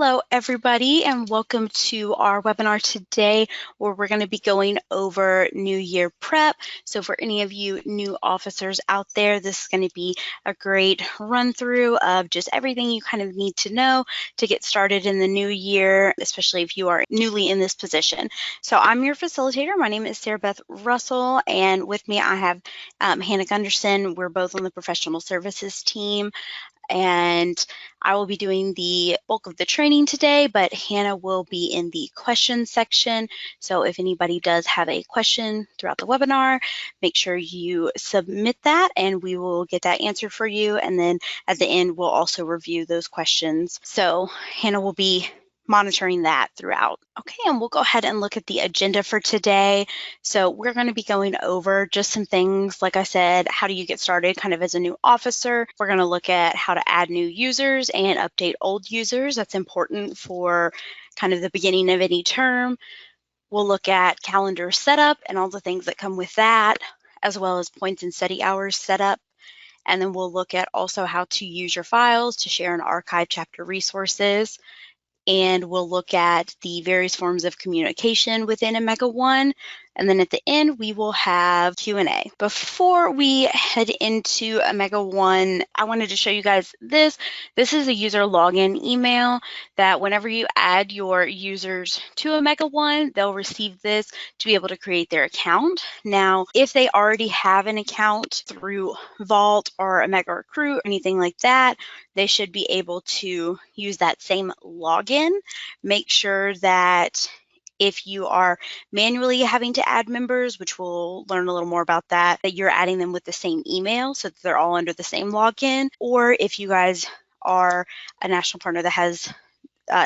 Hello, everybody, and welcome to our webinar today where we're going to be going over New Year prep. So for any of you new officers out there, this is going to be a great run through of just everything you kind of need to know to get started in the new year, especially if you are newly in this position. So I'm your facilitator. My name is Sarah Beth Russell, and with me I have Hannah Gunderson. We're both on the professional services team. And I will be doing the bulk of the training today, but Hannah will be in the question section. So if anybody does have a question throughout the webinar, make sure you submit that and we will get that answered for you. And then at the end, we'll also review those questions. So Hannah will be monitoring that throughout. Okay, and we'll go ahead and look at the agenda for today. So we're going to be going over just some things, like I said, how do you get started kind of as a new officer? We're going to look at how to add new users and update old users. That's important for kind of the beginning of any term. We'll look at calendar setup and all the things that come with that, as well as points and study hours setup. And then we'll look at also how to use your files to share and archive chapter resources. And we'll look at the various forms of communication within OmegaOne. And then at the end, we will have Q&A. Before we head into OmegaOne, I wanted to show you guys this. This is a user login email that whenever you add your users to OmegaOne, they'll receive this to be able to create their account. Now, if they already have an account through Vault or Omega Recruit or anything like that, they should be able to use that same login. Make sure that if you are manually having to add members, which we'll learn a little more about that you're adding them with the same email so that they're all under the same login. Or if you guys are a national partner that has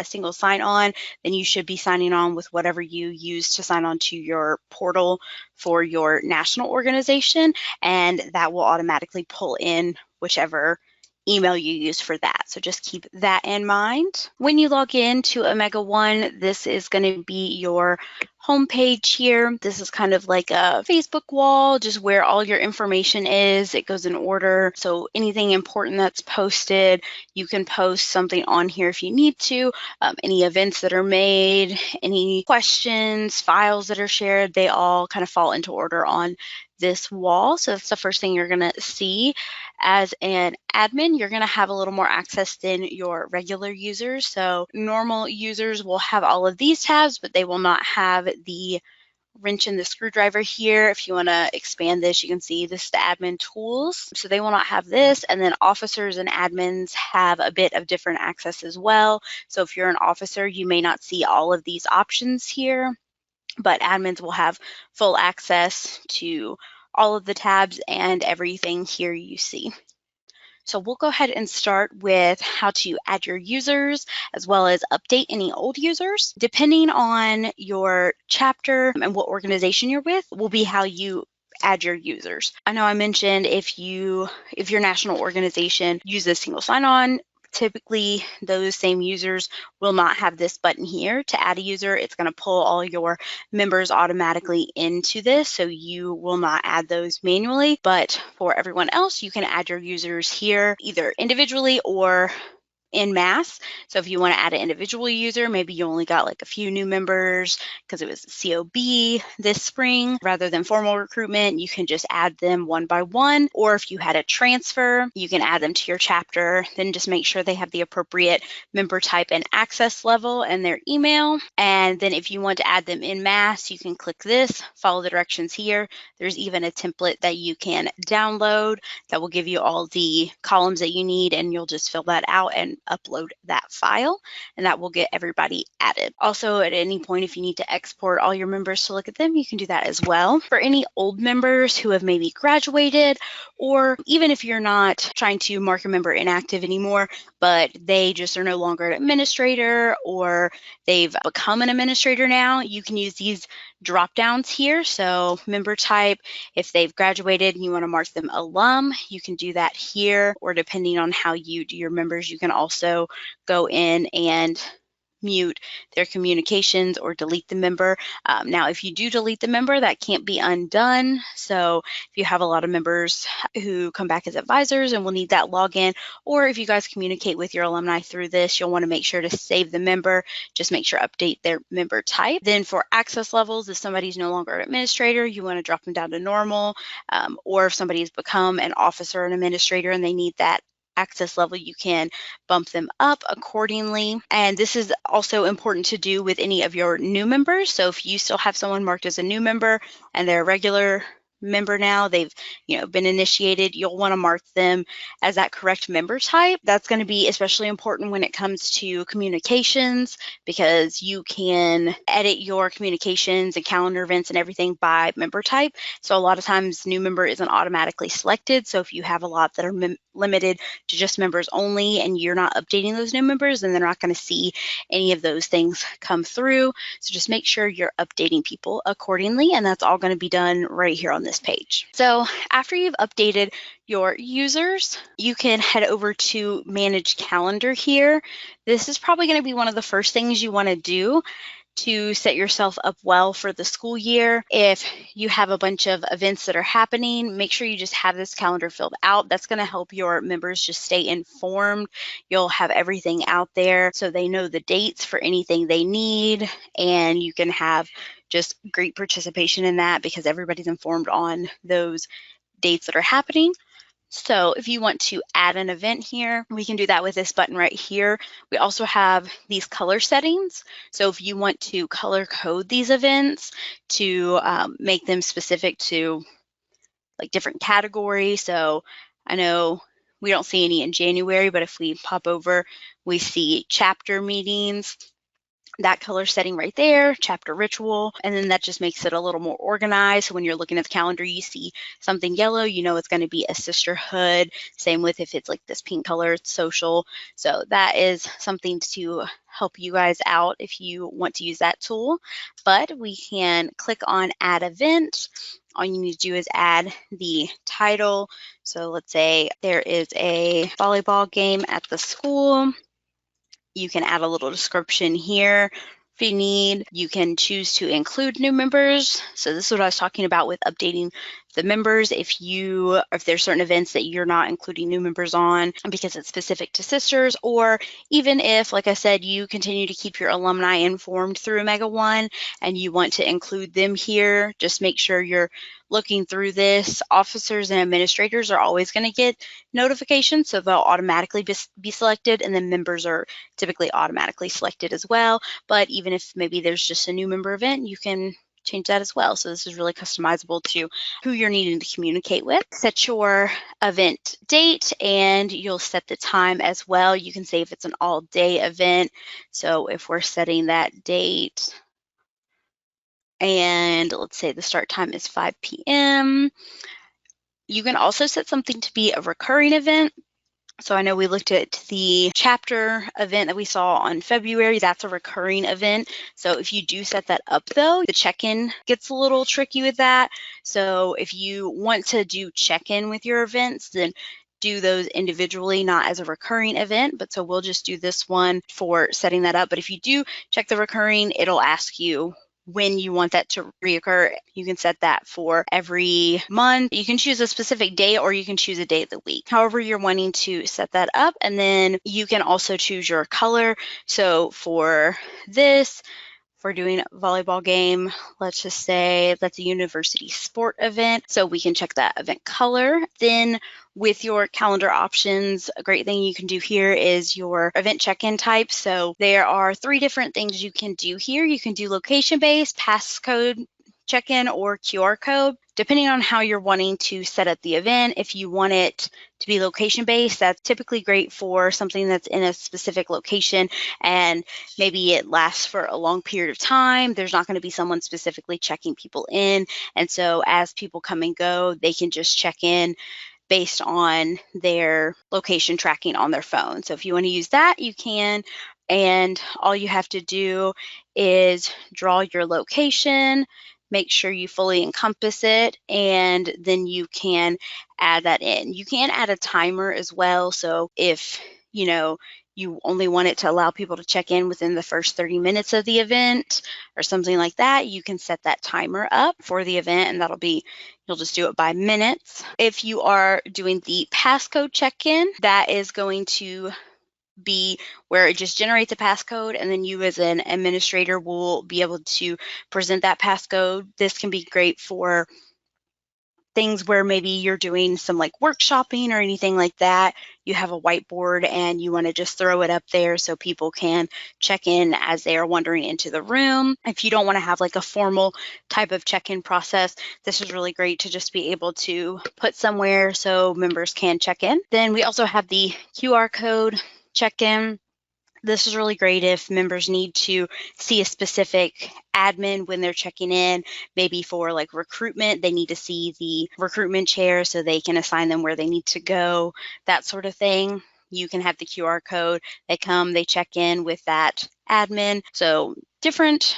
single sign-on, then you should be signing on with whatever you use to sign on to your portal for your national organization, and that will automatically pull in whichever email you use for that. So just keep that in mind. When you log in to OmegaOne, this is going to be your homepage here. This is kind of like a Facebook wall, just where all your information is. It goes in order. So anything important that's posted, you can post something on here if you need to. Any events that are made, any questions, files that are shared, they all kind of fall into order on this wall. So that's the first thing you're going to see. As an admin, you're going to have a little more access than your regular users. So normal users will have all of these tabs, but they will not have the wrench and the screwdriver here. If you want to expand this, you can see this is the admin tools. So they will not have this. And then officers and admins have a bit of different access as well. So if you're an officer, you may not see all of these options here, but admins will have full access to all of the tabs and everything here you see. So we'll go ahead and start with how to add your users as well as update any old users. Depending on your chapter and what organization you're with will be how you add your users. I know I mentioned if your national organization uses single sign-on, typically those same users will not have this button here to add a user. It's going to pull all your members automatically into this, so you will not add those manually. But for everyone else, you can add your users here either individually or in mass. So if you want to add an individual user, maybe you only got like a few new members because it was COB this spring rather than formal recruitment, you can just add them one by one. Or if you had a transfer, you can add them to your chapter, then just make sure they have the appropriate member type and access level and their email. And then if you want to add them in mass, you can click this, follow the directions here. There's even a template that you can download that will give you all the columns that you need, and you'll just fill that out and upload that file, and that will get everybody added. Also, at any point, if you need to export all your members to look at them, you can do that as well. For any old members who have maybe graduated, or even if you're not trying to mark a member inactive anymore, but they just are no longer an administrator or they've become an administrator now, you can use these drop downs here. So member type, if they've graduated and you want to mark them alum, you can do that here, or depending on how you do your members, you can also go in and mute their communications or delete the member. Now, if you do delete the member, that can't be undone. So if you have a lot of members who come back as advisors and will need that login, or if you guys communicate with your alumni through this, you'll want to make sure to save the member. Just make sure update their member type. Then for access levels, if somebody's no longer an administrator, you want to drop them down to normal, or if somebody's become an officer or an administrator and they need that access level, you can bump them up accordingly. And this is also important to do with any of your new members. So if you still have someone marked as a new member and they're a regular member now, they've been initiated, you'll want to mark them as that correct member type. That's going to be especially important when it comes to communications, because you can edit your communications and calendar events and everything by member type. So a lot of times new member isn't automatically selected. So if you have a lot that are limited to just members only and you're not updating those new members, then they're not going to see any of those things come through. So just make sure you're updating people accordingly, and that's all going to be done right here on this page. So after you've updated your users, you can head over to Manage Calendar here. This is probably going to be one of the first things you want to do to set yourself up well for the school year. If you have a bunch of events that are happening, make sure you just have this calendar filled out. That's going to help your members just stay informed. You'll have everything out there so they know the dates for anything they need, and you can have just great participation in that because everybody's informed on those dates that are happening. So if you want to add an event here, we can do that with this button right here. We also have these color settings. So if you want to color code these events to make them specific to like different categories. So I know we don't see any in January, but if we pop over, we see chapter meetings. That color setting right there, chapter ritual, and then that just makes it a little more organized. So when you're looking at the calendar, you see something yellow, you know it's going to be a sisterhood. Same with if it's like this pink color, it's social. So that is something to help you guys out if you want to use that tool. But we can click on Add Event. All you need to do is add the title. So let's say there is a volleyball game at the school. You can add a little description here if you need. You can choose to include new members. So this is what I was talking about with updating the members. If there's certain events that you're not including new members on because it's specific to sisters, or even if, like I said, you continue to keep your alumni informed through OmegaOne and you want to include them here, just make sure you're looking through this. Officers and administrators are always going to get notifications, so they'll automatically be selected, and then members are typically automatically selected as well. But even if maybe there's just a new member event, you can change that as well. So this is really customizable to who you're needing to communicate with. Set your event date and you'll set the time as well. You can say if it's an all-day event. So if we're setting that date, and let's say the start time is 5 p.m. You can also set something to be a recurring event. So I know we looked at the chapter event that we saw on February. That's a recurring event. So if you do set that up though, the check-in gets a little tricky with that. So if you want to do check-in with your events, then do those individually, not as a recurring event. But so we'll just do this one for setting that up. But if you do check the recurring, it'll ask you when you want that to reoccur. You can set that for every month. You can choose a specific day or you can choose a day of the week, however you're wanting to set that up. And then you can also choose your color. So for this, if we're doing a volleyball game, let's just say that's a university sport event. So we can check that event color. Then with your calendar options, a great thing you can do here is your event check-in type. So there are 3 different things you can do here. You can do location-based, passcode check-in, or QR code, depending on how you're wanting to set up the event. If you want it to be location-based, that's typically great for something that's in a specific location and maybe it lasts for a long period of time. There's not going to be someone specifically checking people in. And so as people come and go, they can just check in based on their location tracking on their phone. So if you want to use that, you can. And all you have to do is draw your location, make sure you fully encompass it, and then you can add that in. You can add a timer as well. So if you only want it to allow people to check in within the first 30 minutes of the event or something like that, you can set that timer up for the event, and that'll be, you'll just do it by minutes. If you are doing the passcode check-in, that is going to be where it just generates a passcode, and then you as an administrator will be able to present that passcode. This can be great for things where maybe you're doing some like workshopping or anything like that. You have a whiteboard and you want to just throw it up there so people can check in as they are wandering into the room. If you don't want to have like a formal type of check-in process, this is really great to just be able to put somewhere so members can check in. Then we also have the QR code check-in. This is really great if members need to see a specific admin when they're checking in, maybe for like recruitment, they need to see the recruitment chair so they can assign them where they need to go, that sort of thing. You can have the QR code, they come, they check in with that admin. So different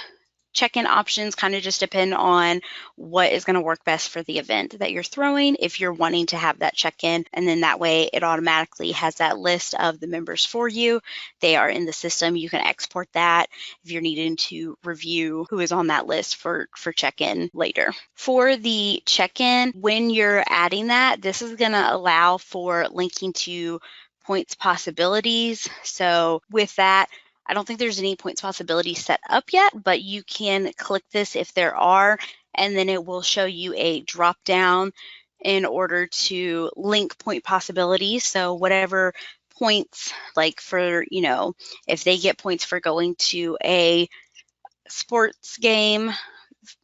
check-in options kind of just depend on what is going to work best for the event that you're throwing. If you're wanting to have that check-in, and then that way it automatically has that list of the members for you. They are in the system. You can export that if you're needing to review who is on that list for check-in later. For the check-in, when you're adding that, this is going to allow for linking to points possibilities. So with that, I don't think there's any points possibilities set up yet, but you can click this if there are, and then it will show you a drop down in order to link point possibilities. So whatever points, like for, you know, if they get points for going to a sports game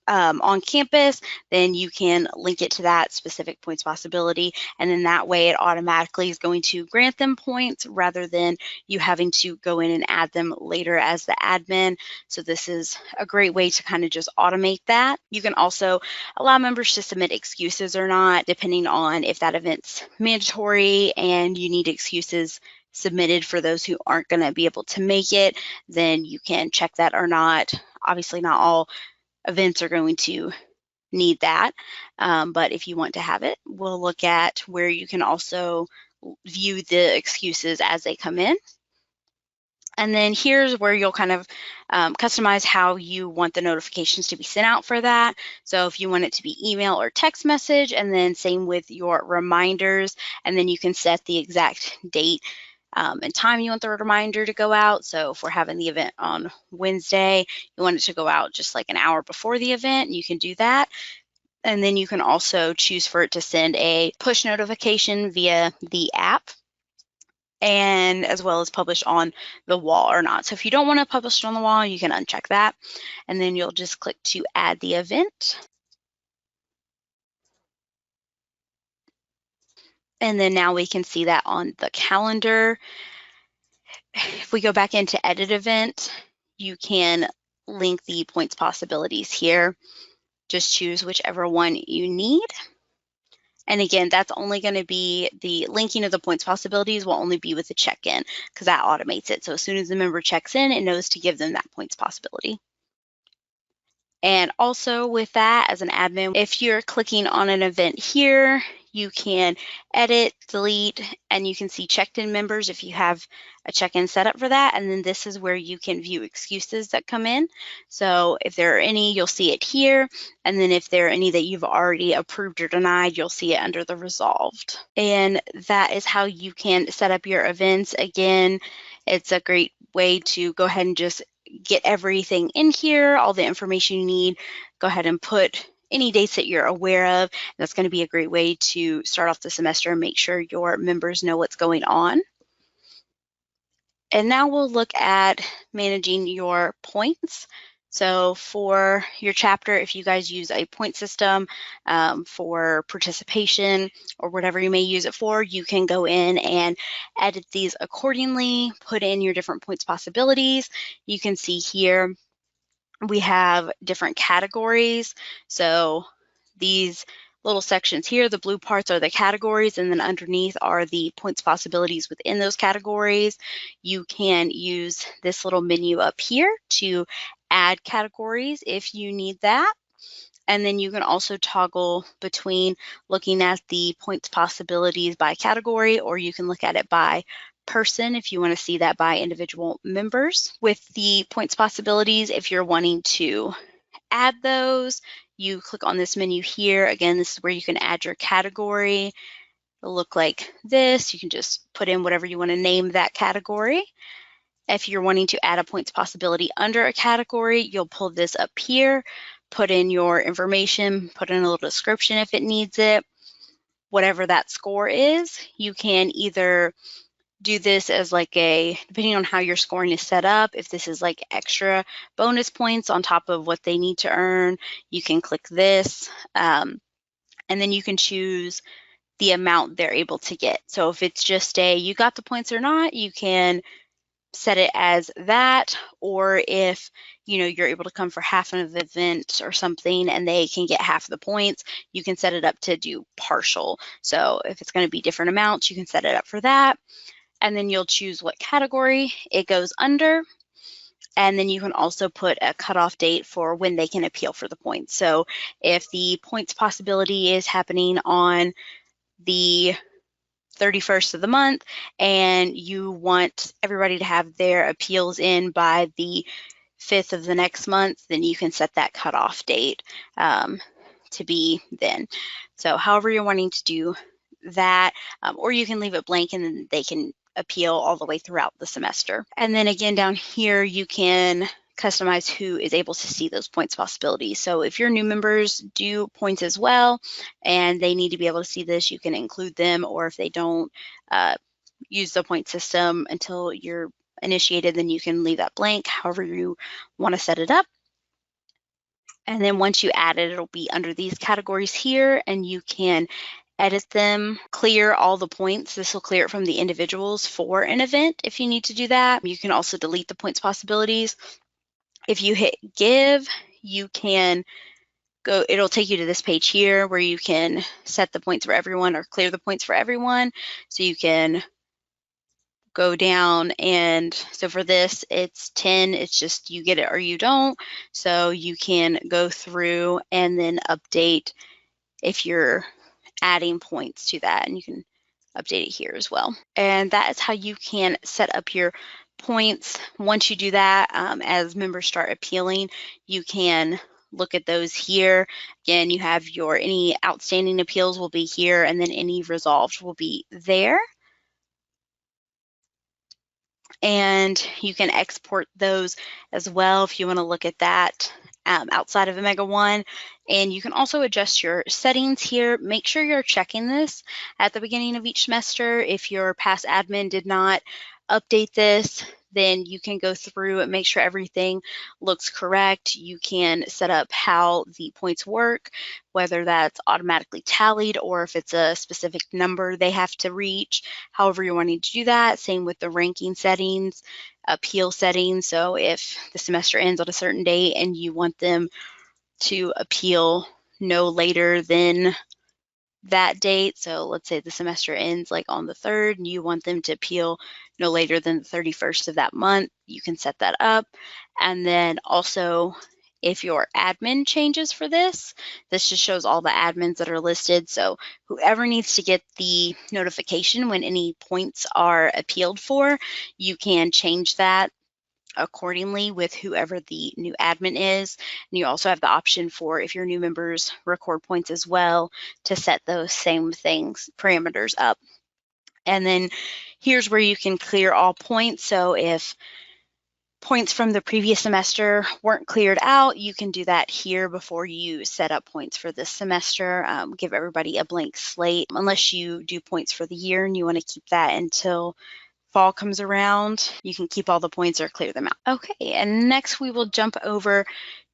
on campus, then you can link it to that specific points possibility. And then that way it automatically is going to grant them points rather than you having to go in and add them later as the admin. So this is a great way to kind of just automate that. You can also allow members to submit excuses or not, depending on if that event's mandatory and you need excuses submitted for those who aren't going to be able to make it, then you can check that or not. Obviously, not all events are going to need that, but if you want to have it, we'll look at where you can also view the excuses as they come in. And then here's where you'll kind of customize how you want the notifications to be sent out for that. So if you want it to be email or text message, and then same with your reminders, and then you can set the exact date and time you want the reminder to go out. So if we're having the event on Wednesday, you want it to go out just like an hour before the event, you can do that. And then you can also choose for it to send a push notification via the app, and as well as publish on the wall or not. So if you don't want to publish it on the wall, you can uncheck that. And then you'll just click to add the event. And then now we can see that on the calendar. If we go back into edit event, you can link the points possibilities here. Just choose whichever one you need. And again, that's only going to be the linking of the points possibilities will only be with the check-in because that automates it. So as soon as the member checks in, it knows to give them that points possibility. And also with that, as an admin, if you're clicking on an event here, you can edit, delete, and you can see checked-in members if you have a check-in set up for that. And then this is where you can view excuses that come in. So if there are any, you'll see it here. And then if there are any that you've already approved or denied, you'll see it under the resolved. And that is how you can set up your events. Again, it's a great way to go ahead and just get everything in here, all the information you need. Go ahead and put any dates that you're aware of. That's going to be a great way to start off the semester and make sure your members know what's going on. And now we'll look at managing your points. So for your chapter, if you guys use a point system for participation or whatever you may use it for, you can go in and edit these accordingly, put in your different points possibilities. You can see here we have different categories. So these little sections here, the blue parts are the categories, and then underneath are the points possibilities within those categories. You can use this little menu up here to add categories if you need that. And then you can also toggle between looking at the points possibilities by category, or you can look at it by person if you want to see that by individual members. With the points possibilities, if you're wanting to add those, you click on this menu here. Again, this is where you can add your category. It'll look like this. You can just put in whatever you want to name that category. If you're wanting to add a points possibility under a category, you'll pull this up here, put in your information, put in a little description if it needs it. Whatever that score is, you can either do this as like depending on how your scoring is set up, if this is like extra bonus points on top of what they need to earn, you can click this, and then you can choose the amount they're able to get. So if it's just you got the points or not, you can set it as that, or if you're able to come for half of an event or something and they can get half of the points, you can set it up to do partial. So if it's going to be different amounts, you can set it up for that, and then you'll choose what category it goes under, and then you can also put a cutoff date for when they can appeal for the points. So if the points possibility is happening on the 31st of the month and you want everybody to have their appeals in by the 5th of the next month, then you can set that cutoff date to be then. So however you're wanting to do that, or you can leave it blank and then they can appeal all the way throughout the semester. And then again, down here, you can customize who is able to see those points possibilities. So if your new members do points as well and they need to be able to see this, you can include them, or if they don't use the point system until you're initiated, then you can leave that blank, however you want to set it up. And then once you add it, it'll be under these categories here, and you can edit them, clear all the points. This will clear it from the individuals for an event if you need to do that. You can also delete the points possibilities. If you hit give, you can go, it'll take you to this page here where you can set the points for everyone or clear the points for everyone. So you can go down, and so for this it's 10, it's just you get it or you don't. So you can go through and then update if you're adding points to that, and you can update it here as well. And that is how you can set up your points. Once you do that, as members start appealing, you can look at those here. Again, you have your any outstanding appeals will be here, and then any resolved will be there. And you can export those as well if you want to look at that outside of OmegaOne. And you can also adjust your settings here. Make sure you're checking this at the beginning of each semester. If your past admin did not update this, then you can go through and make sure everything looks correct. You can set up how the points work, whether that's automatically tallied or if it's a specific number they have to reach, however you're wanting to do that. Same with the ranking settings, appeal settings. So if the semester ends on a certain date and you want them to appeal no later than that date, so let's say the semester ends like on the 3rd and you want them to appeal no later than the 31st of that month, you can set that up. And then also if your admin changes for this just shows all the admins that are listed. So whoever needs to get the notification when any points are appealed for, you can change that accordingly with whoever the new admin is. And you also have the option for, if your new members record points as well, to set those same things, parameters up. And then here's where you can clear all points. So if points from the previous semester weren't cleared out, you can do that here before you set up points for this semester. Give everybody a blank slate, unless you do points for the year and you want to keep that until fall comes around. You can keep all the points or clear them out. Okay, and next we will jump over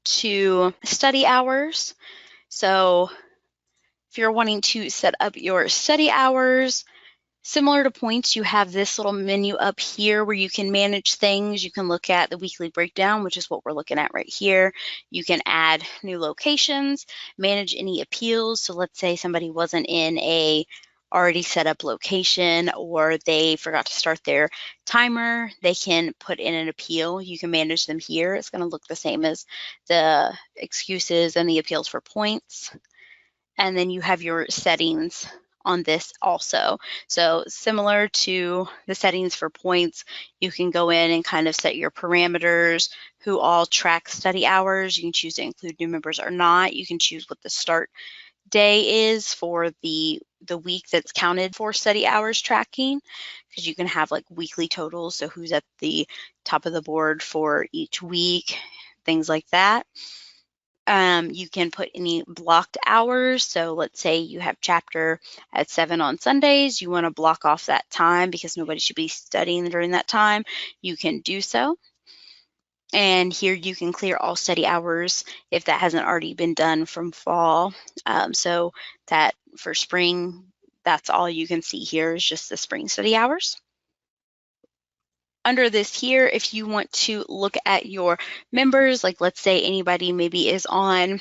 to study hours. So if you're wanting to set up your study hours, similar to points, you have this little menu up here where you can manage things. You can look at the weekly breakdown, which is what we're looking at right here. You can add new locations, manage any appeals. So let's say somebody wasn't in a already set up location or they forgot to start their timer, they can put in an appeal. You can manage them here. It's going to look the same as the excuses and the appeals for points. And then you have your settings on this also. So similar to the settings for points, you can go in and kind of set your parameters, who all track study hours. You can choose to include new members or not. You can choose what the start day is for the week that's counted for study hours tracking, because you can have like weekly totals, so who's at the top of the board for each week, things like that. You can put any blocked hours. So let's say you have chapter at 7 on Sundays. You want to block off that time because nobody should be studying during that time. You can do so. And here you can clear all study hours if that hasn't already been done from fall. So that for spring, that's all you can see here is just the spring study hours. Under this here, if you want to look at your members, like let's say anybody maybe is on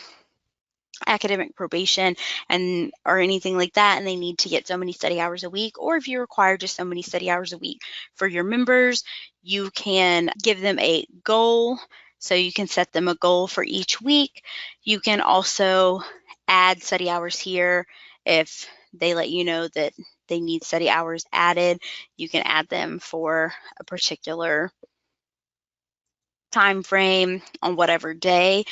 academic probation and or anything like that, and they need to get so many study hours a week, or if you require just so many study hours a week for your members, you can give them a goal. So you can set them a goal for each week. You can also add study hours here. If they let you know that they need study hours added, you can add them for a particular time frame on whatever day,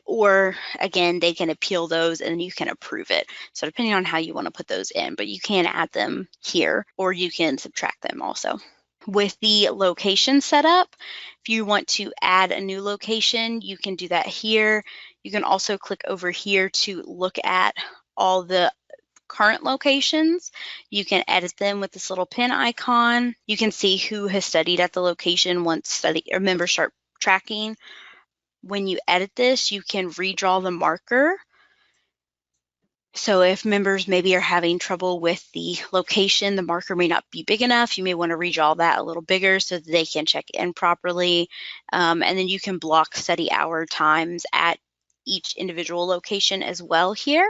or again, they can appeal those and you can approve it. So depending on how you want to put those in, but you can add them here or you can subtract them also. With the location setup, if you want to add a new location, you can do that here. You can also click over here to look at all the current locations. You can edit them with this little pin icon. You can see who has studied at the location once study or members start tracking. When you edit this, you can redraw the marker. So if members maybe are having trouble with the location, the marker may not be big enough. You may want to redraw that a little bigger so that they can check in properly. And then you can block study hour times at each individual location as well here.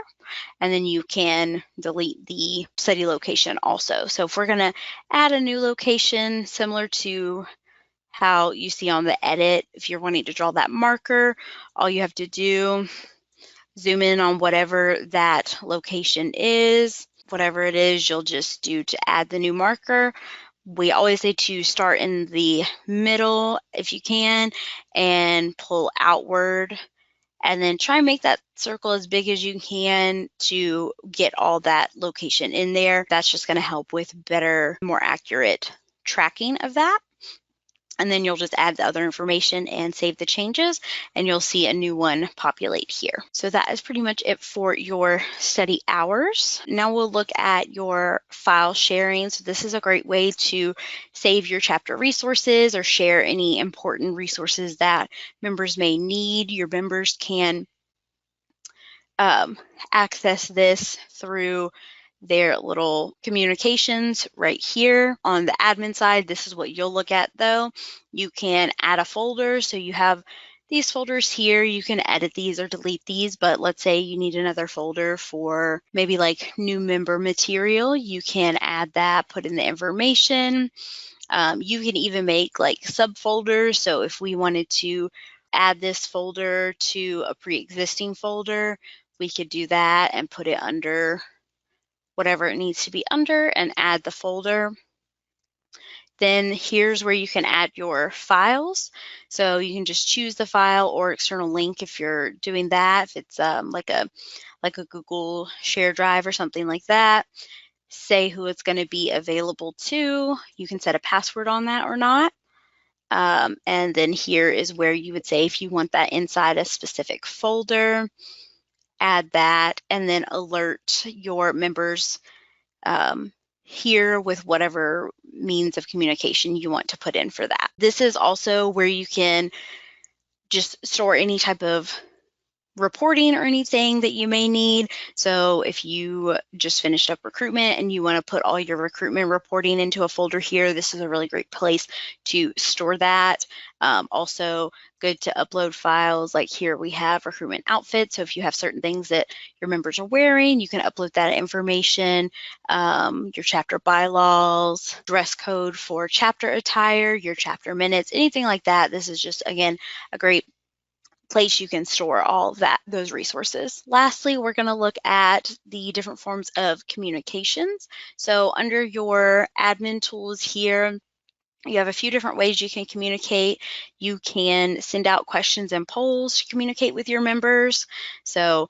And then you can delete the study location also. So if we're going to add a new location, similar to how you see on the edit, if you're wanting to draw that marker, all you have to do, zoom in on whatever that location is. Whatever it is, you'll just do to add the new marker. We always say to start in the middle if you can and pull outward, and then try and make that circle as big as you can to get all that location in there. That's just going to help with better, more accurate tracking of that. And then you'll just add the other information and save the changes, and you'll see a new one populate here. So that is pretty much it for your study hours. Now we'll look at your file sharing. So this is a great way to save your chapter resources or share any important resources that members may need. Your members can access this through their little communications right here. On the admin side, this is what you'll look at though. You can add a folder. So you have these folders here. You can edit these or delete these, but let's say you need another folder for maybe like new member material. You can add that, put in the information. You can even make like subfolders. So if we wanted to add this folder to a pre-existing folder, we could do that and put it under whatever it needs to be under and add the folder. Then here's where you can add your files. So you can just choose the file or external link if you're doing that. If it's like a Google Share Drive or something like that. Say who it's going to be available to. You can set a password on that or not. And then here is where you would say if you want that inside a specific folder, add that, and then alert your members here with whatever means of communication you want to put in for that. This is also where you can just store any type of reporting or anything that you may need. So if you just finished up recruitment and you want to put all your recruitment reporting into a folder here, this is a really great place to store that. Also good to upload files. Like here we have recruitment outfits. So if you have certain things that your members are wearing, you can upload that information. Your chapter bylaws, dress code for chapter attire, your chapter minutes, anything like that. This is just, again, a great place you can store all of those resources. Lastly, we're going to look at the different forms of communications. So under your admin tools here, you have a few different ways you can communicate. You can send out questions and polls to communicate with your members. So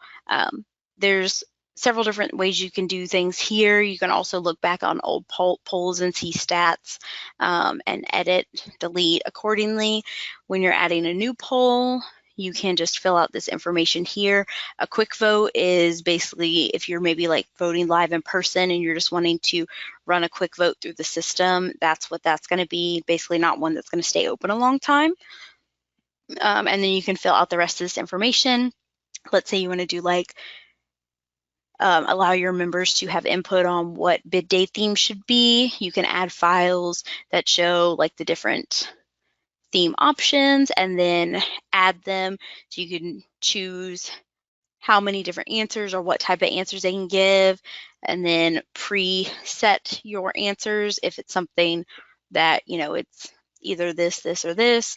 there's several different ways you can do things here. You can also look back on old polls and see stats and edit, delete accordingly. When you're adding a new poll, you can just fill out this information here. A quick vote is basically if you're maybe like voting live in person and you're just wanting to run a quick vote through the system, that's what that's going to be, basically not one that's going to stay open a long time. And then you can fill out the rest of this information. Let's say you want to do like allow your members to have input on what bid day theme should be. You can add files that show like the different theme options and then add them. So you can choose how many different answers or what type of answers they can give, and then preset your answers if it's something that, you know, it's either this, this, or this,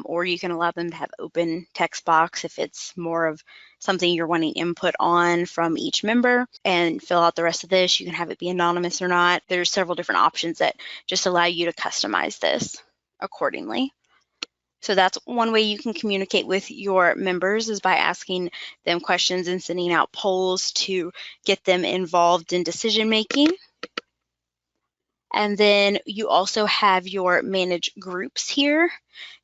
or you can allow them to have open text box if it's more of something you're wanting input on from each member, and fill out the rest of this. You can have it be anonymous or not. There's several different options that just allow you to customize this accordingly. So that's one way you can communicate with your members, is by asking them questions and sending out polls to get them involved in decision making. And then you also have your manage groups here.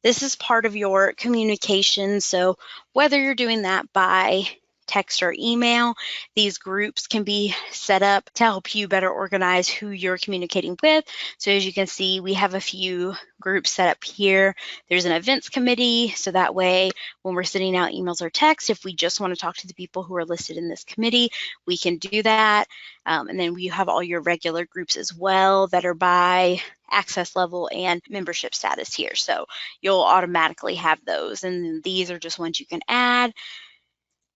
This is part of your communication. So whether you're doing that by text or email, these groups can be set up to help you better organize who you're communicating with. So as you can see, we have a few groups set up here. There's an events committee, so that way when we're sending out emails or texts, if we just want to talk to the people who are listed in this committee, we can do that. And then we have all your regular groups as well that are by access level and membership status here. So you'll automatically have those, and these are just ones you can add.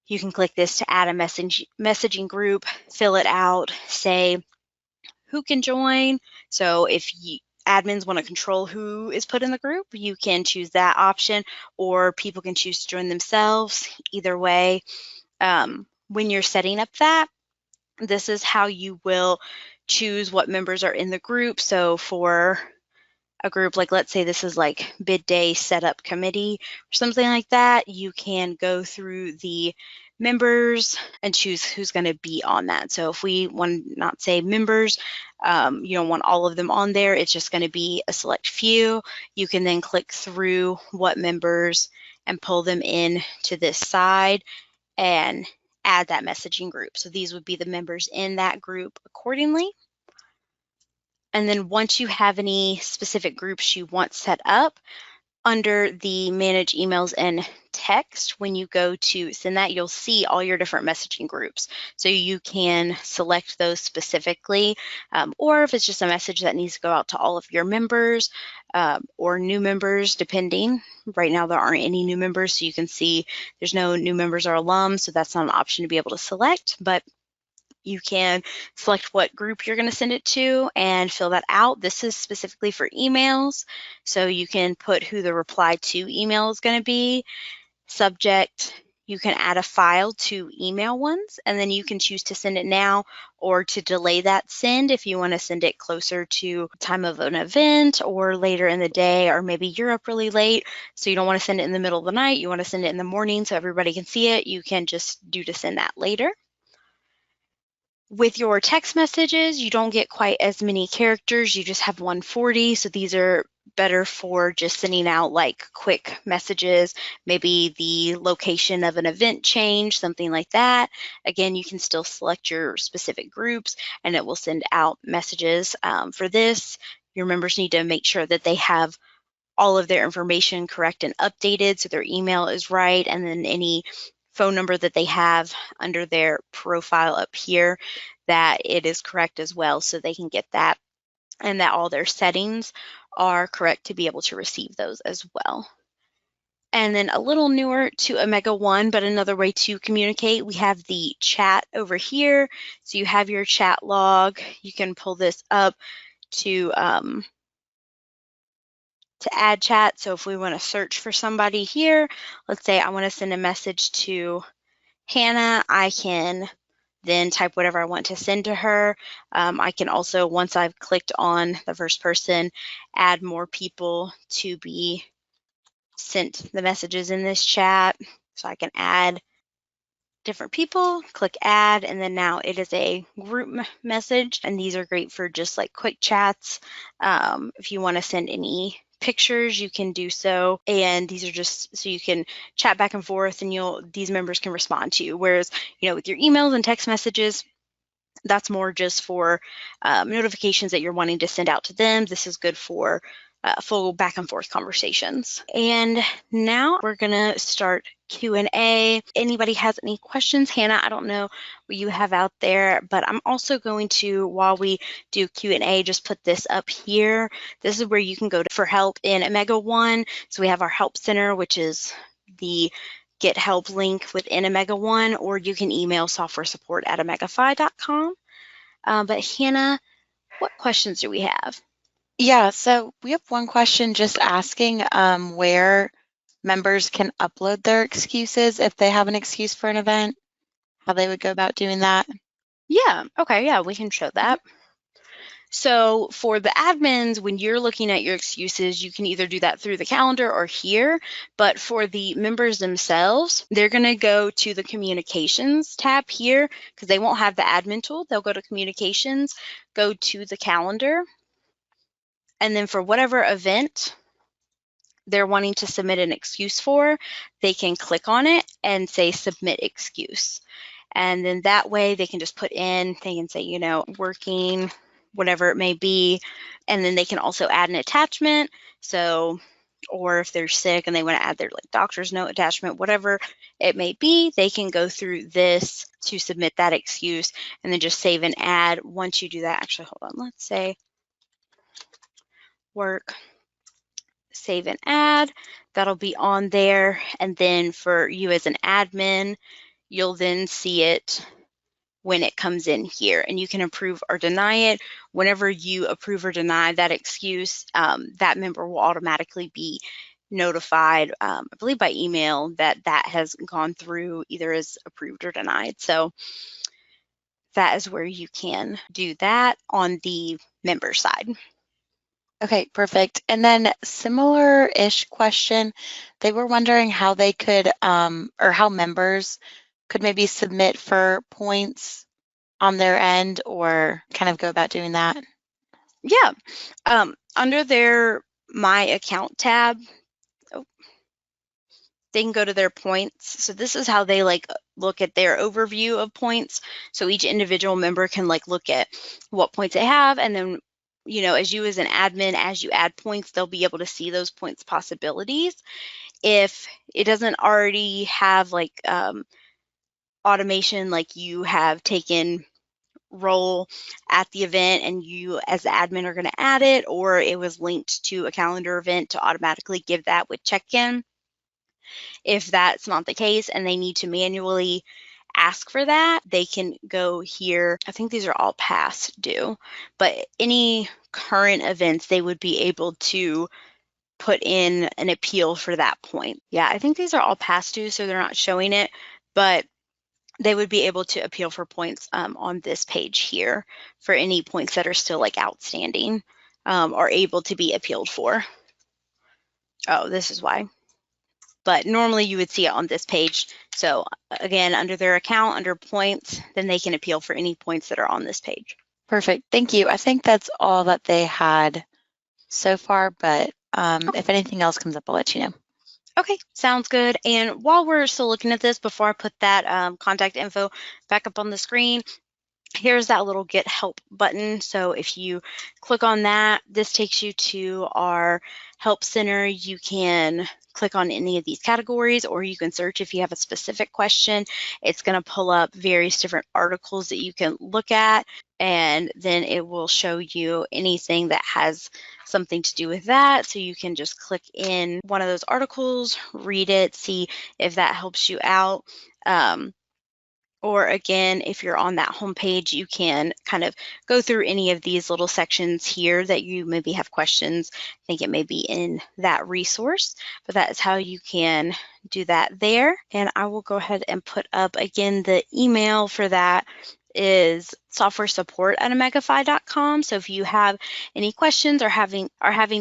You can click this to add a messaging group, fill it out, say who can join. So if admins want to control who is put in the group, you can choose that option, or people can choose to join themselves. Either way, when you're setting up that, this is how you will choose what members are in the group. So for a group, like let's say this is like bid day setup committee or something like that, you can go through the members and choose who's going to be on that. So if we want to not say members, you don't want all of them on there, it's just going to be a select few. You can then click through what members and pull them in to this side and add that messaging group. So these would be the members in that group accordingly. And then once you have any specific groups you want set up, under the manage emails and text, when you go to send that, you'll see all your different messaging groups. So you can select those specifically, or if it's just a message that needs to go out to all of your members or new members, depending. Right now there aren't any new members, so you can see there's no new members or alums, so that's not an option to be able to select, but you can select what group you're going to send it to and fill that out. This is specifically for emails, so you can put who the reply to email is going to be. Subject, you can add a file to email ones, and then you can choose to send it now or to delay that send if you want to send it closer to time of an event or later in the day, or maybe you're up really late, so you don't want to send it in the middle of the night, you want to send it in the morning so everybody can see it. You can just do to send that later. With your text messages, you don't get quite as many characters. You just have 140. So these are better for just sending out like quick messages, maybe the location of an event change, something like that. Again, you can still select your specific groups and it will send out messages. For this, your members need to make sure that they have all of their information correct and updated so their email is right, and then any phone number that they have under their profile up here, that it is correct as well, so they can get that, and that all their settings are correct to be able to receive those as well. And then a little newer to OmegaOne, but another way to communicate, we have the chat over here. So you have your chat log. You can pull this up to add chat. So if we want to search for somebody here, let's say I want to send a message to Hannah, I can then type whatever I want to send to her. I can also, once I've clicked on the first person, add more people to be sent the messages in this chat. So I can add different people, click add, and then now it is a group message. And these are great for just like quick chats. If you want to send any pictures, you can do so. And these are just so you can chat back and forth, and these members can respond to you. Whereas, with your emails and text messages, that's more just for notifications that you're wanting to send out to them. This is good for full back and forth conversations. And now we're gonna start Q&A. Anybody has any questions? Hannah, I don't know what you have out there, but I'm also going to, while we do Q&A, just put this up here. This is where you can go for help in OmegaOne. So we have our help center, which is the get help link within OmegaOne, or you can email softwaresupport@omegafy.com. But Hannah, what questions do we have? Yeah, so we have one question just asking where members can upload their excuses if they have an excuse for an event, how they would go about doing that. Yeah, okay, yeah, we can show that. So for the admins, when you're looking at your excuses, you can either do that through the calendar or here. But for the members themselves, they're going to go to the communications tab here because they won't have the admin tool. They'll go to communications, go to the calendar, and then for whatever event they're wanting to submit an excuse for, they can click on it and say submit excuse. And then that way they can just put in, they can say, working, whatever it may be. And then they can also add an attachment. So, or if they're sick and they want to add their doctor's note attachment, whatever it may be, they can go through this to submit that excuse and then just save and add. Once you do that, actually, hold on, let's say work, save and add, that'll be on there. And then for you as an admin, you'll then see it when it comes in here, and you can approve or deny it. Whenever you approve or deny that excuse, that member will automatically be notified, I believe by email, that has gone through either as approved or denied. So that is where you can do that on the member side. Okay, perfect. And then similar-ish question, they were wondering how they could, or how members could maybe submit for points on their end or kind of go about doing that. Yeah, under their My Account tab, they can go to their points. So this is how they look at their overview of points. So each individual member can look at what points they have, and then as you as an admin, as you add points, they'll be able to see those points possibilities. If it doesn't already have automation, like you have taken role at the event and you as the admin are going to add it, or it was linked to a calendar event to automatically give that with check-in. If that's not the case and they need to manually ask for that, they can go here. I think these are all past due, but any current events, they would be able to put in an appeal for that point. Yeah, I think these are all past due, so they're not showing it, but they would be able to appeal for points on this page here for any points that are still outstanding or able to be appealed for. Oh, this is why. But normally you would see it on this page. So again, under their account, under points, then they can appeal for any points that are on this page. Perfect. Thank you. I think that's all that they had so far, but if anything else comes up, I'll let you know. Okay, sounds good. And while we're still looking at this, before I put that contact info back up on the screen, here's that little Get Help button. So if you click on that, this takes you to our help center. You can click on any of these categories, or you can search if you have a specific question. It's going to pull up various different articles that you can look at, and then it will show you anything that has something to do with that. So you can just click in one of those articles, read it, see if that helps you out. Or again, if you're on that homepage, you can kind of go through any of these little sections here that you maybe have questions. I think it may be in that resource, but that is how you can do that there. And I will go ahead and put up again the email for that is softwaresupport@omegafy.com. So if you have any questions or having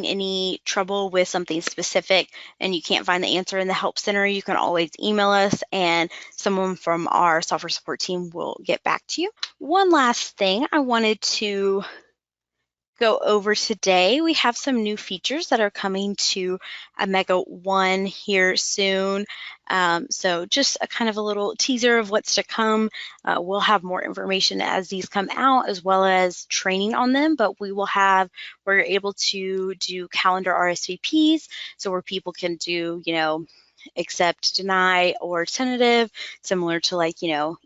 any trouble with something specific and you can't find the answer in the help center, you can always email us and someone from our software support team will get back to you. One last thing I wanted to go over today. We have some new features that are coming to OmegaOne here soon. So just a kind of a little teaser of what's to come. We'll have more information as these come out, as well as training on them, but we're able to do calendar RSVPs, so where people can do, accept, deny, or tentative, similar to like,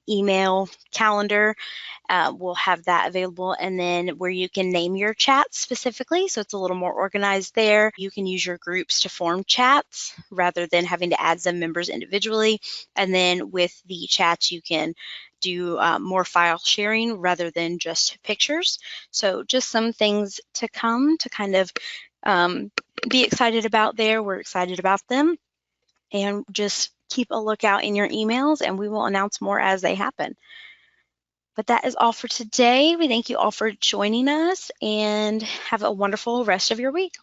email calendar. We'll have that available, and then where you can name your chats specifically, so it's a little more organized there. You can use your groups to form chats rather than having to add some members individually. And then with the chats, you can do more file sharing rather than just pictures. So just some things to come to kind of be excited about there. We're excited about them, and just keep a lookout in your emails, and we will announce more as they happen. But that is all for today. We thank you all for joining us, and have a wonderful rest of your week.